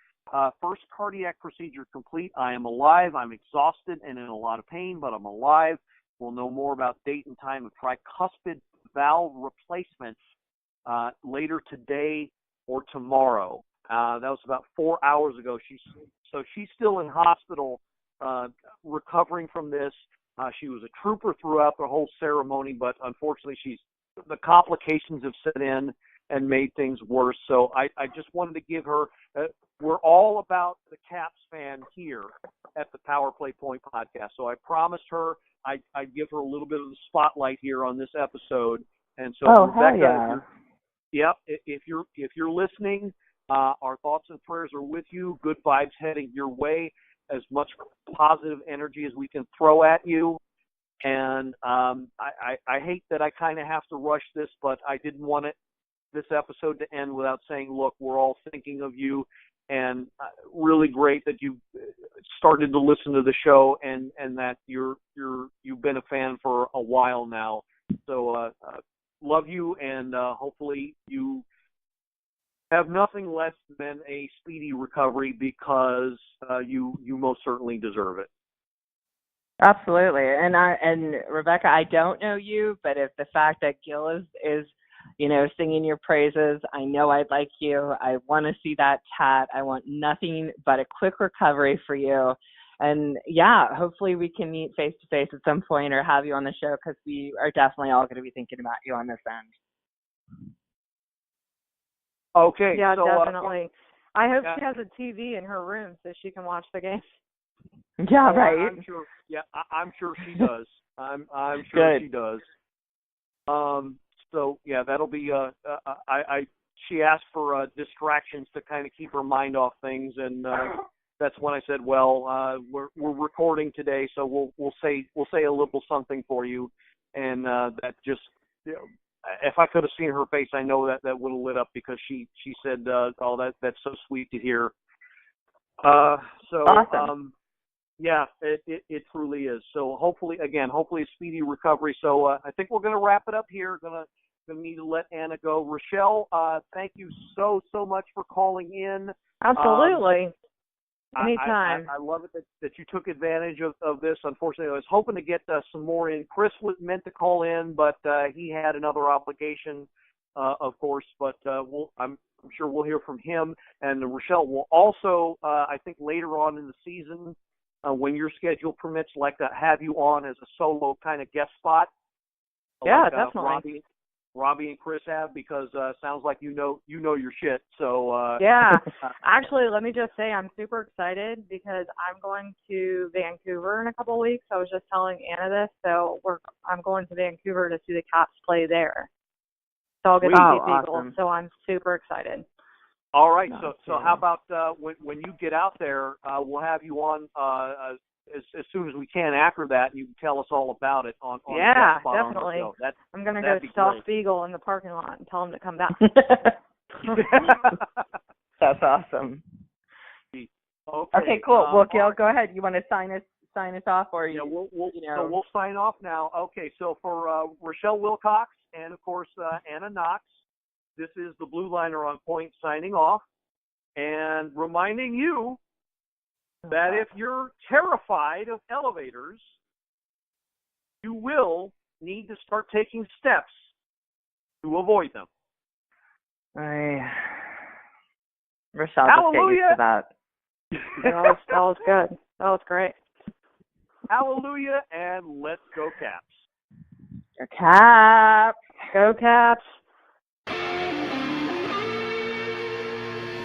First cardiac procedure complete. I am alive. I'm exhausted and in a lot of pain, but I'm alive. We'll know more about date and time of tricuspid valve replacements later today or tomorrow. That was about 4 hours ago. She's still in hospital recovering from this. She was a trooper throughout the whole ceremony, but unfortunately the complications have set in and made things worse. So I just wanted to give her, we're all about the Caps fan here at the Power Play Point podcast. So I promised her I'd give her a little bit of the spotlight here on this episode. And so Rebekka, if you're listening, our thoughts and prayers are with you. Good vibes heading your way. As much positive energy as we can throw at you. And I hate that I kind of have to rush this, but I didn't want this episode to end without saying, look, we're all thinking of you, and really great that you started to listen to the show and that you've been a fan for a while now. So love you, and hopefully you have nothing less than a speedy recovery because you most certainly deserve it. Absolutely. And Rebekka, I don't know you, but if the fact that Gil is singing your praises, I know I'd like you. I want to see that tat. I want nothing but a quick recovery for you. And hopefully we can meet face to face at some point or have you on the show because we are definitely all going to be thinking about you on this end. Okay. Yeah, so, definitely. I hope she has a TV in her room so she can watch the game. Yeah, right. I'm sure. Yeah, I'm sure she does. I'm sure she does. So that'll be. She asked for distractions to kind of keep her mind off things, and that's when I said, well, we're recording today, so we'll say a little something for you, and that just. If I could have seen her face, I know that would have lit up because she said, "Oh, that's so sweet to hear." So awesome. It truly is. So hopefully a speedy recovery. So I think we're going to wrap it up here. Gonna need to let Anna go. Rachelle, thank you so much for calling in. Absolutely. Anytime. I love it that you took advantage of this. Unfortunately, I was hoping to get some more in. Chris was meant to call in, but he had another obligation, of course. But I'm I'm sure we'll hear from him. And Rachelle will also, I think, later on in the season, when your schedule permits, like to have you on as a solo kind of guest spot. Yeah, like, definitely. Robbie and Chris have, because sounds like you know your shit. So yeah, actually, let me just say I'm super excited because I'm going to Vancouver in a couple of weeks. I was just telling Anna this, so I'm going to Vancouver to see the Caps play there. So I'll get to see people. Awesome. So I'm super excited. all right, so how about when you get out there, we'll have you on as soon as we can after that, and you can tell us all about it on Yeah, the guest spot definitely. on the show. I'm going to go stalk Beagle in the parking lot and tell him to come back. That's awesome. Okay, cool. Well, Gail, go ahead. You want to sign us off, or yeah, so we'll sign off now. Okay, so for Rachelle Wilcox and of course Anna Knox, this is the Blue Liner on Point signing off, and reminding you that if you're terrified of elevators, you will need to start taking steps to avoid them. Rachelle, Hallelujah. just get used to that. That was good. That was great. Hallelujah, and let's go Caps. Your Caps. Go Caps.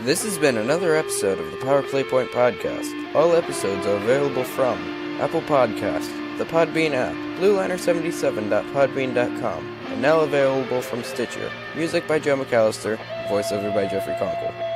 This has been another episode of the Power Play Point podcast. All episodes are available from Apple Podcasts, the Podbean app, blueliner77.podbean.com, and now available from Stitcher. Music by Joe McAllister, voiceover by Jeffrey Conkle.